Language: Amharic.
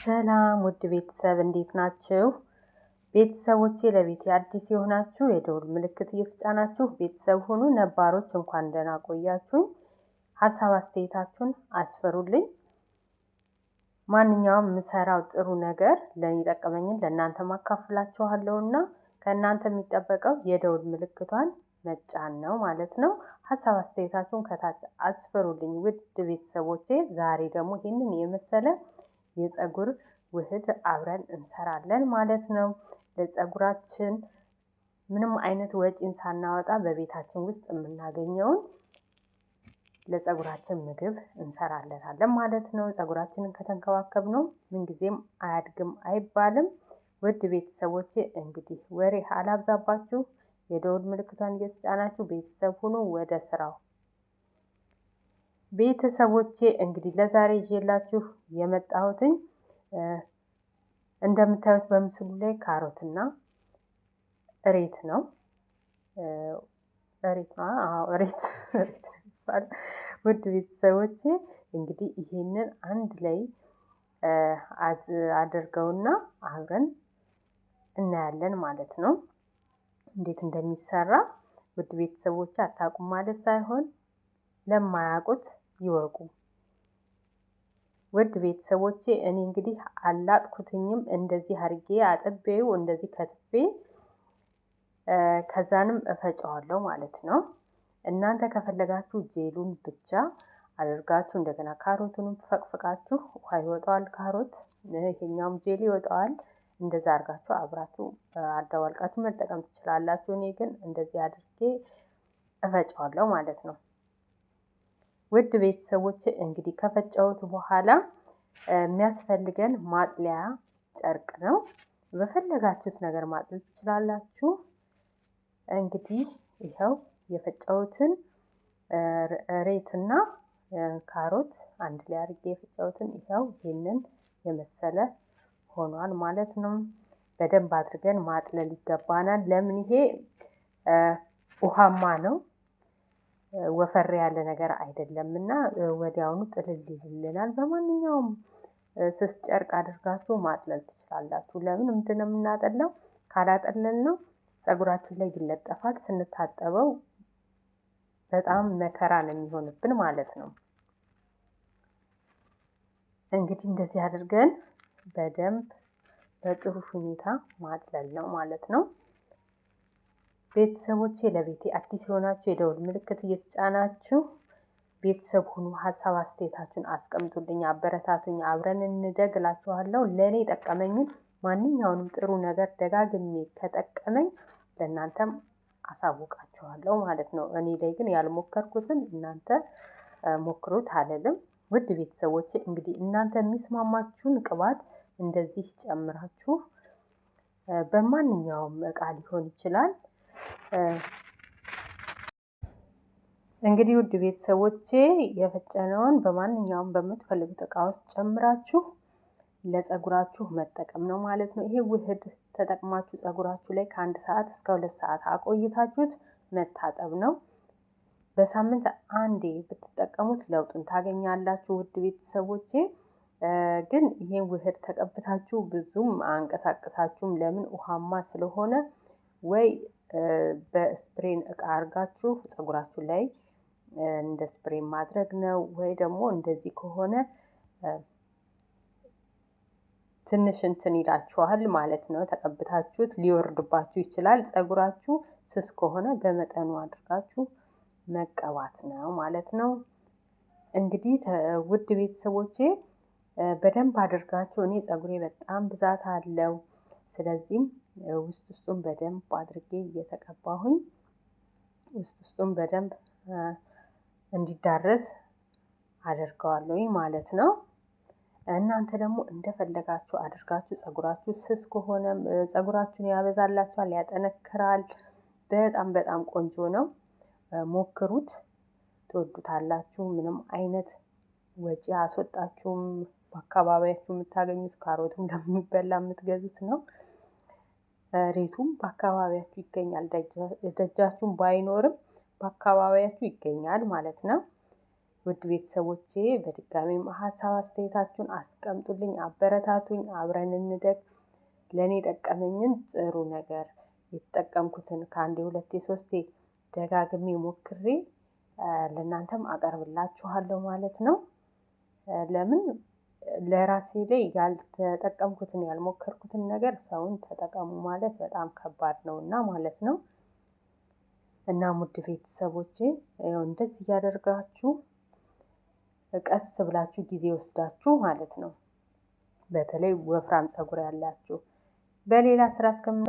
ሰላም ውድ ቤተሰብ እንዴት ናችሁ? ቤተሰቦቼ ለቤቴ አዲስ የሆናችሁ የደውል ምልክት እየተጫናችሁ ቤተሰብ ሁኑ። ነባሮች እንኳን ደህና ቆያችሁኝ። ሀሳብ አስተያየታችሁን አስፈሩልኝ። ማንኛውም የምሰራው ጥሩ ነገር ለኔ ጠቀመኝን ለእናንተ ማካፍላችኋለሁና ከእናንተ የሚጠበቀው የደውል ምልክቷን መጫን ነው ማለት ነው። ሀሳብ አስተያየታችሁን ከታች አስፈሩልኝ ውድ ቤተሰቦቼ። ዛሬ ደግሞ ይህንን የመሰለ የፀጉር ውህድ አብረን እንሰራለን ማለት ነው። ለፀጉራችን ምንም አይነት ወጪን ሳናወጣ በቤታችን ውስጥ የምናገኘውን ለፀጉራችን ምግብ እንሰራለታለን ማለት ነው። ፀጉራችንን ከተንከባከብነው ምንጊዜም አያድግም አይባልም። ውድ ቤተሰቦቼ እንግዲህ ወሬ አላብዛባችሁ። የደውል ምልክቷን እየተጫናችሁ ቤተሰብ ሁኑ። ወደ ስራው ቤተሰቦቼ እንግዲህ ለዛሬ ይዤላችሁ የመጣሁትኝ እንደምታዩት በምስሉ ላይ ካሮትና እሬት ነው። እሬት ይባላል። ውድ ቤተሰቦቼ እንግዲህ ይሄንን አንድ ላይ አድርገውና አብረን እናያለን ማለት ነው። እንዴት እንደሚሰራ ውድ ቤተሰቦቼ አታውቁም ማለት ሳይሆን ለማያውቁት ይወቁ። ውድ ቤተሰቦቼ እኔ እንግዲህ አላጥኩትኝም እንደዚህ አርጌ አጥቤው እንደዚህ ከትፌ ከዛንም እፈጨዋለሁ ማለት ነው። እናንተ ከፈለጋችሁ ጄሉን ብቻ አድርጋችሁ እንደገና ካሮቱንም ፈቅፍቃችሁ ውሃ ይወጣዋል ካሮት ይሄኛውም ጄሊ ይወጣዋል። እንደዛ አድርጋችሁ አብራችሁ አዳዋልቃችሁ መጠቀም ትችላላችሁ። እኔ ግን እንደዚህ አድርጌ እፈጨዋለሁ ማለት ነው። ውድ ቤተሰቦቼ እንግዲህ ከፈጨሁት በኋላ የሚያስፈልገን ማጥለያ ጨርቅ ነው። በፈለጋችሁት ነገር ማጥለል ትችላላችሁ። እንግዲህ ይኸው የፈጨሁትን እሬትና ካሮት አንድ ላይ አድርጌ የፈጨሁትን ይኸው ይሄንን የመሰለ ሆኗል ማለት ነው። በደንብ አድርገን ማጥለል ይገባናል። ለምን ይሄ ውሃማ ነው፣ ወፈር ያለ ነገር አይደለምና ወዲያውኑ ጥልል ይልልናል። በማንኛውም ስስ ጨርቅ አድርጋችሁ ማጥለል ትችላላችሁ። ለምን ምንድነው የምናጠለው? ካላጠለልነው ፀጉራችን ላይ ይለጠፋል። ስንታጠበው በጣም መከራ ነው የሚሆንብን ማለት ነው። እንግዲህ እንደዚህ አድርገን በደንብ በጥሩ ሁኔታ ማጥለል ነው ማለት ነው። ቤተሰቦቼ ለቤቴ አዲስ የሆናችሁ የደውል ምልክት እየተጫናችሁ ቤተሰብ ሁኑ። ሀሳብ አስተያየታችሁን አስቀምጡልኝ፣ አበረታቱኝ፣ አብረን እንደግ እላችኋለሁ። ለእኔ ጠቀመኝን ማንኛውንም ጥሩ ነገር ደጋግሜ ከጠቀመኝ ለእናንተም አሳውቃችኋለሁ ማለት ነው። እኔ ላይ ግን ያልሞከርኩትን እናንተ ሞክሩት አልልም። ውድ ቤተሰቦቼ እንግዲህ እናንተ የሚስማማችሁን ቅባት እንደዚህ ጨምራችሁ በማንኛውም እቃ ሊሆን ይችላል። እንግዲህ ውድ ቤተሰቦቼ የፈጨነውን በማንኛውም በምትፈልጉት እቃ ውስጥ ጨምራችሁ ለፀጉራችሁ መጠቀም ነው ማለት ነው። ይሄ ውህድ ተጠቅማችሁ ፀጉራችሁ ላይ ከ1 ሰዓት እስከ 2 ሰዓት አቆይታችሁት መታጠብ ነው። በሳምንት አንዴ ብትጠቀሙት ለውጡን ታገኛላችሁ። ውድ ቤተሰቦቼ ግን ይሄን ውህድ ተቀብታችሁ ብዙም አንቀሳቀሳችሁም። ለምን? ውሃማ ስለሆነ ወይ በስፕሬን እቃ አርጋችሁ ፀጉራችሁ ላይ እንደ ስፕሬ ማድረግ ነው፣ ወይ ደግሞ እንደዚህ ከሆነ ትንሽ እንትን ይላችኋል ማለት ነው። ተቀብታችሁት ሊወርድባችሁ ይችላል። ፀጉራችሁ ስስ ከሆነ በመጠኑ አድርጋችሁ መቀባት ነው ማለት ነው። እንግዲህ ውድ ቤተሰቦቼ በደንብ አድርጋችሁ እኔ ፀጉሬ በጣም ብዛት አለው። ስለዚህም ውስጡን በደንብ አድርጌ እየተቀባሁኝ ውስጡን በደንብ እንዲዳረስ አደርገዋለሁኝ ማለት ነው። እናንተ ደግሞ እንደፈለጋችሁ አድርጋችሁ ፀጉራችሁ ስስ ከሆነ ፀጉራችሁን ያበዛላችኋል፣ ያጠነክራል። በጣም ቆንጆ ነው። ሞክሩት፣ ትወዱታላችሁ። ምንም አይነት ወጪ አስወጣችሁም። በአካባቢያችሁ የምታገኙት ካሮትም ለሚበላ የምትገዙት ነው። ሬቱም በአካባቢያችሁ ይገኛል። ደጃችሁም ባይኖርም በአካባቢያችሁ ይገኛል ማለት ነው። ውድ ቤተሰቦቼ በድጋሚም ሀሳብ አስተያየታችሁን አስቀምጡልኝ፣ አበረታቱኝ፣ አብረን እንደግ። ለእኔ የጠቀመኝን ጥሩ ነገር የተጠቀምኩትን ከአንዴ ሁለቴ ሶስቴ ደጋግሜ ሞክሬ ለእናንተም አቀርብላችኋለሁ ማለት ነው። ለምን ለራሴ ላይ ያልተጠቀምኩትን ያልሞከርኩትን ነገር ሰውን ተጠቀሙ ማለት በጣም ከባድ ነው እና ማለት ነው። እና ውድ ቤተሰቦቼ እንደዚህ እያደርጋችሁ ቀስ ብላችሁ ጊዜ ወስዳችሁ ማለት ነው። በተለይ ወፍራም ፀጉር ያላችሁ በሌላ ስራ እስከምን